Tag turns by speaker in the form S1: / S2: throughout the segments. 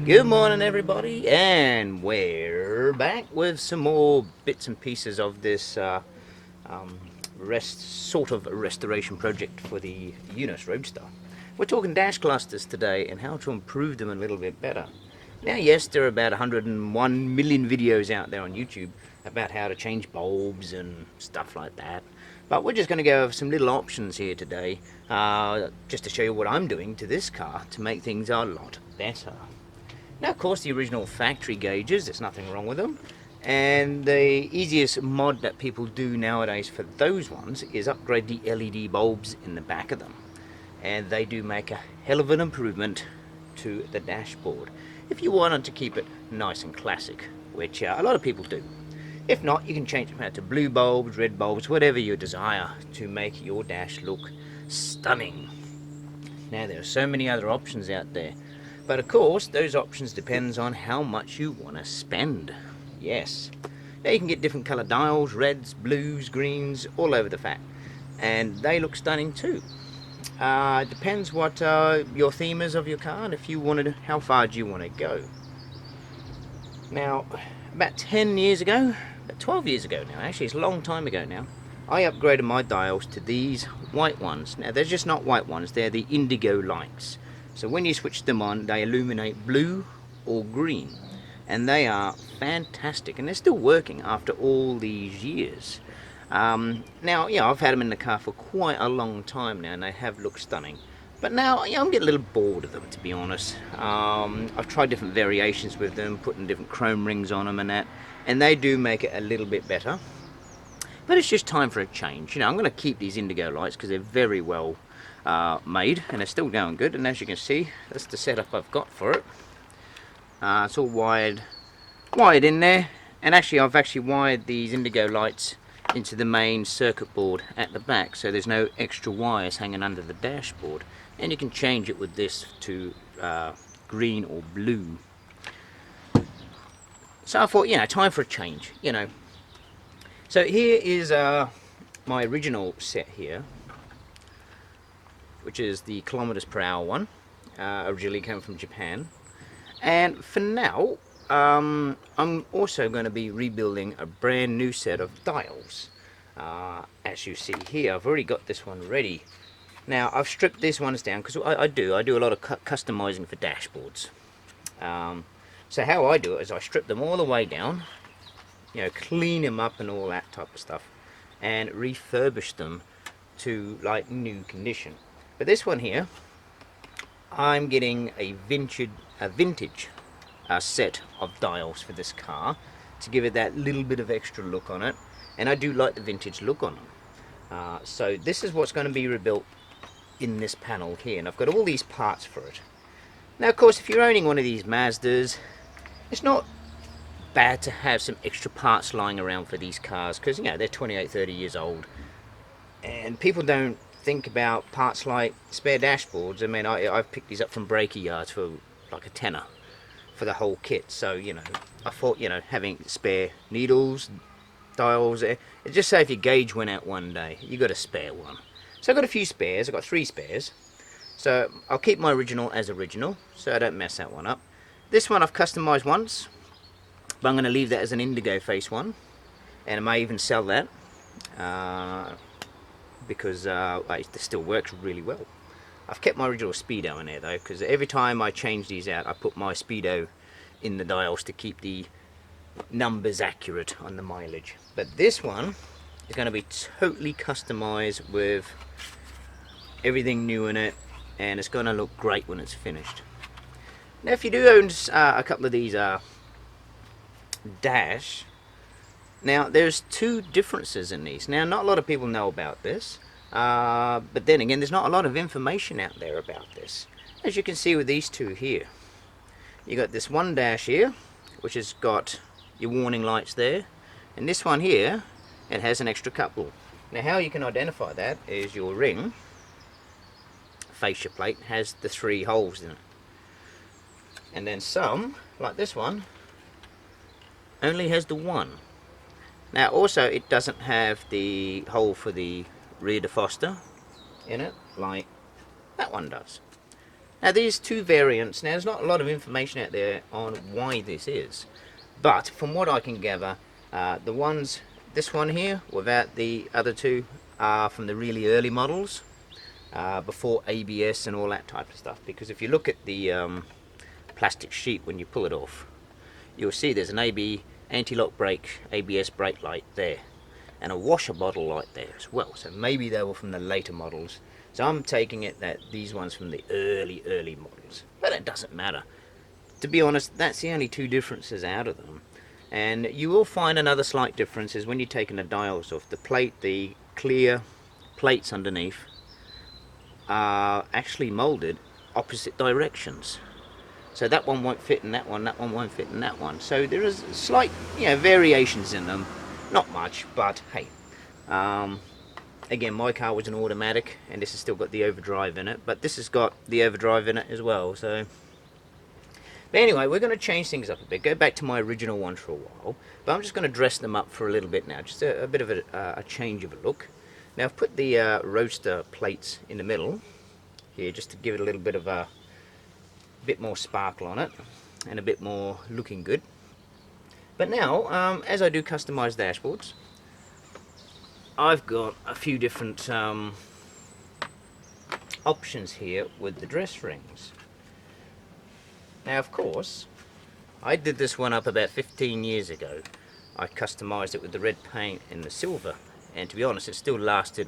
S1: Good morning everybody, and we're back with some more bits and pieces of this sort of restoration project for the Roadster. We're talking dash clusters today and how to improve them a little bit better. Now yes, there are about 101 million videos out there on YouTube about how to change bulbs and stuff like that. But we're just going to go over some little options here today, just to show you what I'm doing to this car to make things a lot better. Now, of course, the original factory gauges, there's nothing wrong with them. And the easiest mod that people do nowadays for those ones is upgrade the LED bulbs in the back of them. And they do make a hell of an improvement to the dashboard, if you wanted to keep it nice and classic, which a lot of people do. If not, you can change them out to blue bulbs, red bulbs, whatever you desire to make your dash look stunning. Now, there are so many other options out there. But of course, those options depends on how much you want to spend. Yes. Now you can get different colour dials, reds, blues, greens, all over the fat. And they look stunning too. Depends what your theme is of your car and if you wanted, how far do you want to go. Now, about 10 years ago, about 12 years ago now, actually it's a long time ago now, I upgraded my dials to these white ones. Now they're just not white ones, they're the indigo lights. So when you switch them on, they illuminate blue or green, and they are fantastic, and they're still working after all these years. Now, yeah, I've had them in the car for quite a long time now, and they have looked stunning. But now, yeah, I'm getting a little bored of them, to be honest. I've tried different variations with them, putting different chrome rings on them and that, and they do make it a little bit better. But it's just time for a change. You know, I'm going to keep these indigo lights because they're very well made, and they're still going good. And as you can see, that's the setup I've got for it. It's all wired in there, and actually I've wired these indigo lights into the main circuit board at the back, so there's no extra wires hanging under the dashboard, and you can change it with this to green or blue. So I thought, you know, time for a change, you know. So here is my original set here, which is the kilometers per hour one. Originally came from Japan. And for now, I'm also going to be rebuilding a brand new set of dials. As you see here, I've already got this one ready. Now, I've stripped these ones down because I do a lot of customizing for dashboards. So how I do it is I strip them all the way down, you know, clean them up and all that type of stuff, and refurbish them to like new condition. But this one here, I'm getting a vintage set of dials for this car to give it that little bit of extra look on it, and I do like the vintage look on them. So this is what's going to be rebuilt in this panel here, and I've got all these parts for it. Now, of course, if you're owning one of these Mazdas, it's not bad to have some extra parts lying around for these cars, because, you know, they're 28-30 years old, and people don't think about parts like spare dashboards. I mean, I've picked these up from breaker yards for like a tenner for the whole kit. So, you know, I thought, you know, having spare needles, dials, it just say if your gauge went out one day, you got a spare one. So I've got a few spares. I've got 3 spares. So I'll keep my original as original, so I don't mess that one up. This one I've customized once, but I'm going to leave that as an indigo face one, and I may even sell that. Because it still works really well. I've kept my original speedo in there though, because every time I change these out, I put my speedo in the dials to keep the numbers accurate on the mileage. But this one is going to be totally customized with everything new in it, and it's going to look great when it's finished. Now, if you do own a couple of these dash, now there's 2 differences in these. Now, not a lot of people know about this, but then again, there's not a lot of information out there about this. As you can see with these 2 here, you got this one dash here, which has got your warning lights there, and this one here, it has an extra couple. Now, how you can identify that is your ring fascia plate has the 3 holes in it, and then some, like this one, only has the 1. Now also, it doesn't have the hole for the rear defroster in it like that one does. Now these two variants, now there's not a lot of information out there on why this is, but from what I can gather, this one here without the other two are from the really early models, before ABS and all that type of stuff. Because if you look at the plastic sheet when you pull it off, you'll see there's an anti-lock brake, ABS brake light there, and a washer bottle light there as well. So maybe they were from the later models. So I'm taking it that these ones from the early models, but it doesn't matter. To be honest, that's the only two differences out of them. And you will find another slight difference is when you're taking the dials off, the clear plates underneath are actually molded opposite directions. So that one won't fit in that one won't fit in that one. So there is slight, variations in them. Not much, but hey. Again, my car was an automatic, and this has still got the overdrive in it, but this has got the overdrive in it as well. So, but anyway, we're going to change things up a bit. Go back to my original one for a while, but I'm just going to dress them up for a little bit now. Just a bit of a change of a look. Now I've put the Roadster plates in the middle here, just to give it a little bit of a bit more sparkle on it, and a bit more looking good. But now, as I do customized dashboards, I've got a few different options here with the dress rings. Now, of course, I did this one up about 15 years ago. I customized it with the red paint and the silver, and to be honest, it's still lasting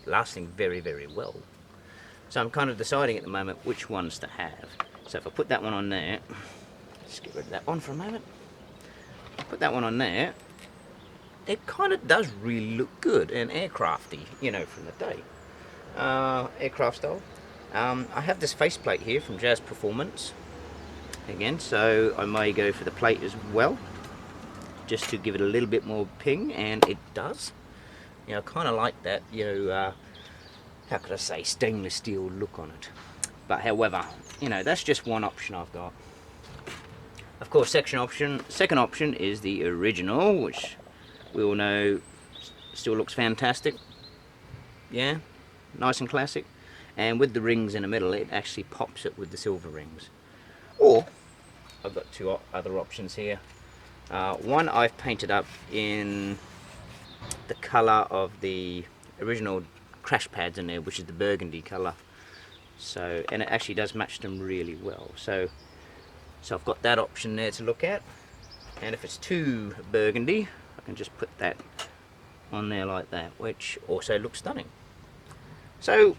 S1: very, very well. So I'm kind of deciding at the moment which ones to have. So if I put that one on there, let's get rid of that one for a moment. Put that one on there. It kind of does really look good and aircrafty, from the day. Aircraft style. I have this faceplate here from Jazz Performance. Again, so I may go for the plate as well, just to give it a little bit more ping, and it does. I kind of like that, how could I say, stainless steel look on it. But however, that's just one option I've got. Of course, second option is the original, which we all know still looks fantastic. Yeah, nice and classic. And with the rings in the middle, it actually pops it with the silver rings. Or, I've got two other options here. One I've painted up in the colour of the original crash pads in there, which is the burgundy colour. So, and it actually does match them really well. So I've got that option there to look at. And if it's too burgundy, I can just put that on there like that, which also looks stunning. So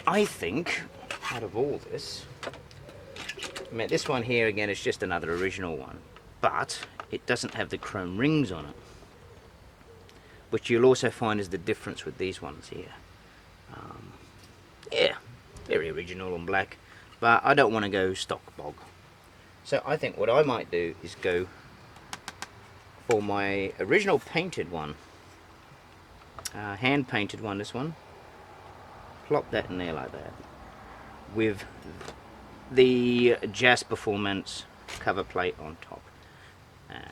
S1: I think out of all this, this one here again is just another original one, but it doesn't have the chrome rings on it, which you'll also find is the difference with these ones here. Yeah, very original and black, but I don't want to go stock bog. So I think what I might do is go for my original painted one, hand painted one, this one, plop that in there like that, with the Jazz Performance cover plate on top.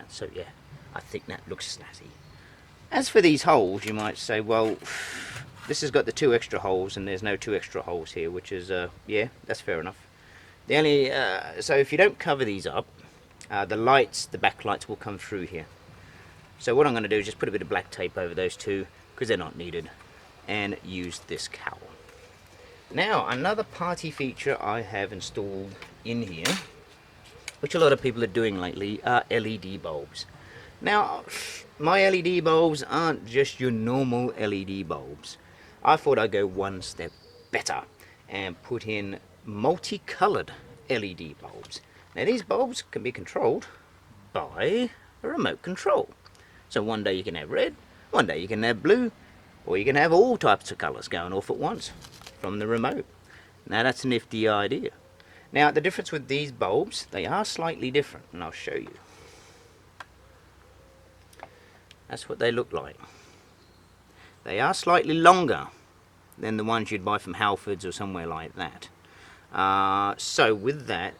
S1: So yeah, I think that looks snazzy. As for these holes, you might say, well, this has got the 2 extra holes and there's no 2 extra holes here, which is, yeah, that's fair enough. The only, so if you don't cover these up, the lights, the backlights will come through here. So what I'm going to do is just put a bit of black tape over those two, because they're not needed, and use this cowl. Now, another party feature I have installed in here, which a lot of people are doing lately, are LED bulbs. Now, my LED bulbs aren't just your normal LED bulbs. I thought I'd go one step better and put in multicolored LED bulbs. Now, these bulbs can be controlled by a remote control. So one day you can have red, one day you can have blue, or you can have all types of colours going off at once from the remote. Now that's a nifty idea. Now the difference with these bulbs, they are slightly different, and I'll show you. That's what they look like. They are slightly longer than the ones you'd buy from Halfords or somewhere like that. So with that,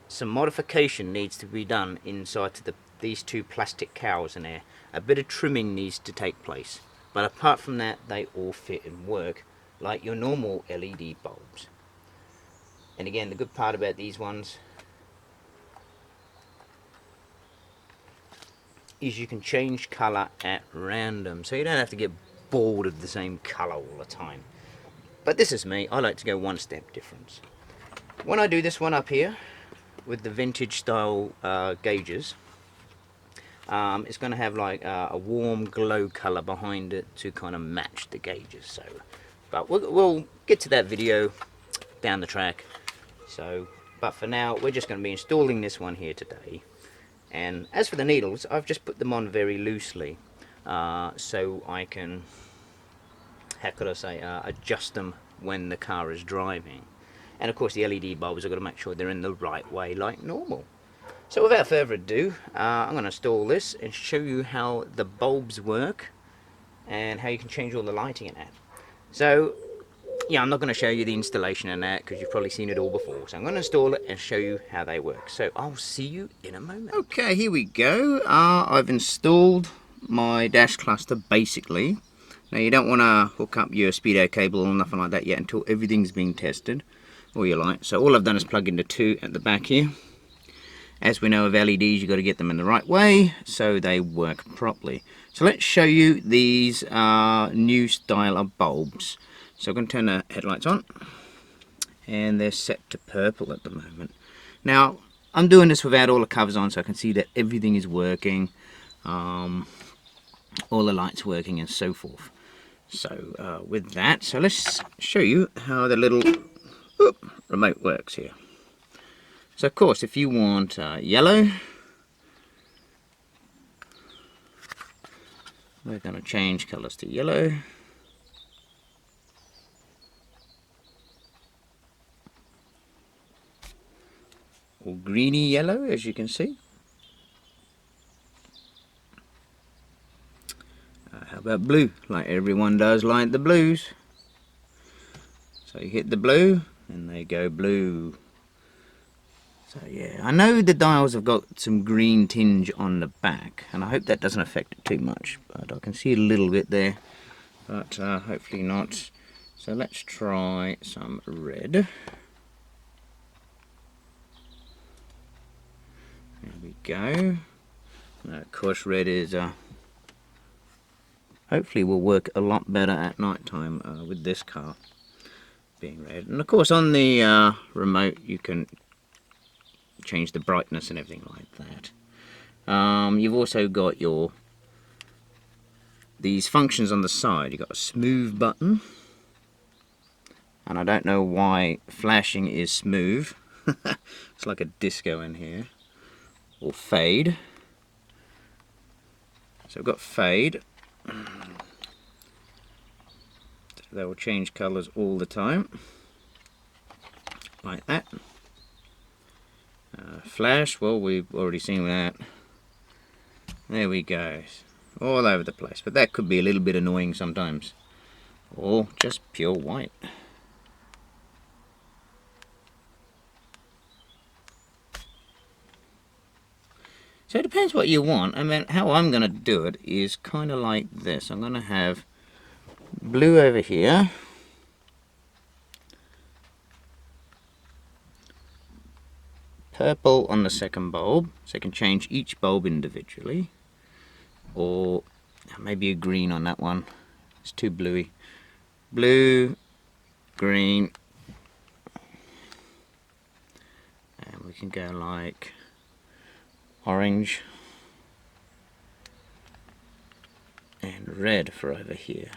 S1: some modification needs to be done inside to these 2 plastic cowls in there. A bit of trimming needs to take place, but apart from that, they all fit and work like your normal LED bulbs. And again, the good part about these ones is you can change colour at random, so you don't have to get bored of the same colour all the time. But this is me, I like to go one step difference. When I do this one up here with the vintage style gauges, it's going to have like a warm glow colour behind it to kind of match the gauges. So, but we'll get to that video down the track. So, but for now, we're just going to be installing this one here today. And as for the needles, I've just put them on very loosely, so I can, how could I say, adjust them when the car is driving. And of course the LED bulbs, I've got to make sure they're in the right way like normal. So without further ado, I'm going to install this and show you how the bulbs work and how you can change all the lighting in that. So yeah, I'm not going to show you the installation in that because you've probably seen it all before. So I'm going to install it and show you how they work. So I'll see you in a moment. Okay, here we go. I've installed my dash cluster basically. Now you don't want to hook up your speedo cable or nothing like that yet until everything's been tested. All your lights. So all I've done is plug into 2 at the back here. As we know of LEDs, you've got to get them in the right way so they work properly. So let's show you these new style of bulbs. So I'm going to turn the headlights on, and they're set to purple at the moment. Now I'm doing this without all the covers on so I can see that everything is working, all the lights working and so forth. So with that, so let's show you how the little remote works here. So of course, if you want yellow, we're going to change colours to yellow. Or greeny yellow, as you can see. How about blue? Like everyone does like the blues. So you hit the blue and they go blue. So yeah, I know the dials have got some green tinge on the back, and I hope that doesn't affect it too much, but I can see a little bit there, but hopefully not. So let's try some red. There we go. Now, of course, red is hopefully will work a lot better at night time with this car being red. And of course, on the remote, you can change the brightness and everything like that. You've also got these functions on the side. You've got a smooth button, and I don't know why flashing is smooth. It's like a disco in here. Or fade. So I've got fade. They will change colours all the time, like that. Flash, well, we've already seen that. There we go, all over the place, but that could be a little bit annoying sometimes. Or just pure white. So it depends what you want. I mean, how I'm going to do it is kind of like this. I'm going to have blue over here, purple on the second bulb, so I can change each bulb individually, or maybe a green on that one. It's too bluey. Blue, green, and we can go like orange and red for over here.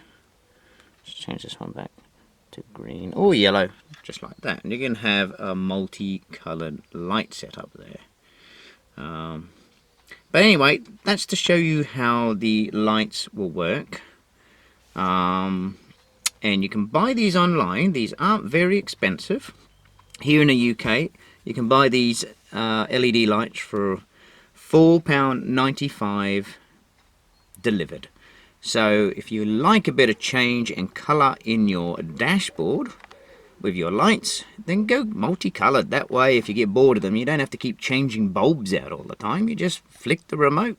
S1: Just change this one back to green or yellow, just like that, and you can have a multi-coloured light set up there. But anyway, that's to show you how the lights will work. And you can buy these online. These aren't very expensive. Here in the UK, you can buy these LED lights for £4.95 delivered. So if you like a bit of change and colour in your dashboard with your lights, then go multicolored. That way, if you get bored of them, you don't have to keep changing bulbs out all the time. You just flick the remote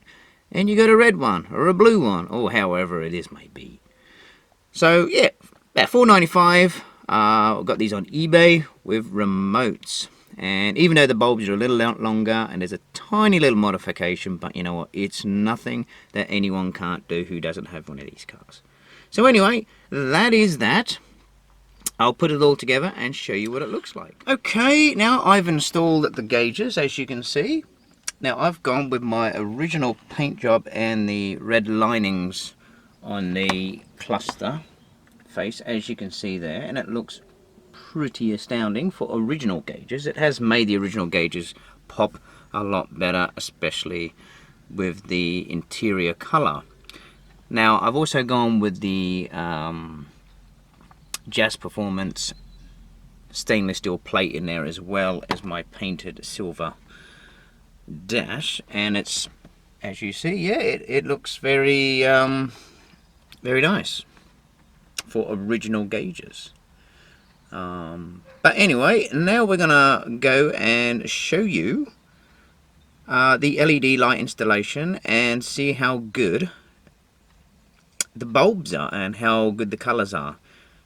S1: and you got a red one or a blue one, or however it is may be. So yeah, about £4.95. I've got these on eBay with remotes. And even though the bulbs are a little longer and there's a tiny little modification, but you know what, it's nothing that anyone can't do who doesn't have one of these cars. So anyway, that is that. I'll put it all together and show you what it looks like. Okay, now I've installed the gauges, as you can see. Now I've gone with my original paint job and the red linings on the cluster face, as you can see there, and it looks pretty astounding for original gauges. It has made the original gauges pop a lot better, especially with the interior color. Now I've also gone with the Jazz Performance stainless steel plate in there, as well as my painted silver dash, and it's, as you see, yeah, it looks very very nice for original gauges. But anyway, now we're gonna go and show you the LED light installation and see how good the bulbs are and how good the colors are.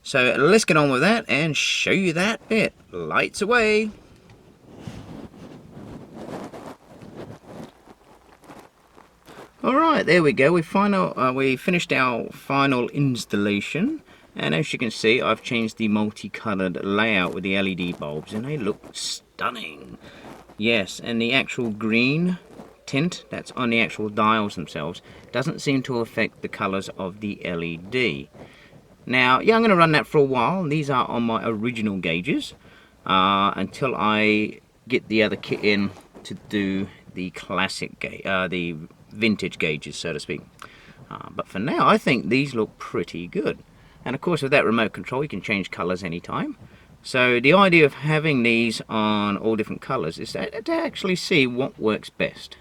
S1: So let's get on with that and show you that bit. Lights away. Alright, there we go. We finished our final installation. And as you can see, I've changed the multicolored layout with the LED bulbs, and they look stunning. Yes, and the actual green tint that's on the actual dials themselves doesn't seem to affect the colors of the LED. Now, yeah, I'm going to run that for a while. These are on my original gauges until I get the other kit in to do the classic the vintage gauges, so to speak. But for now, I think these look pretty good. And of course, with that remote control, you can change colors anytime. So the idea of having these on all different colors is to actually see what works best.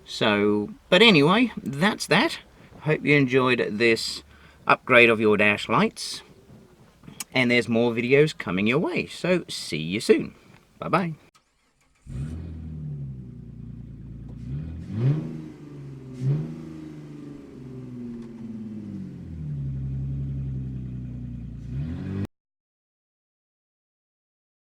S1: So, but anyway, that's that. Hope you enjoyed this upgrade of your dash lights. And there's more videos coming your way. So see you soon. Bye bye.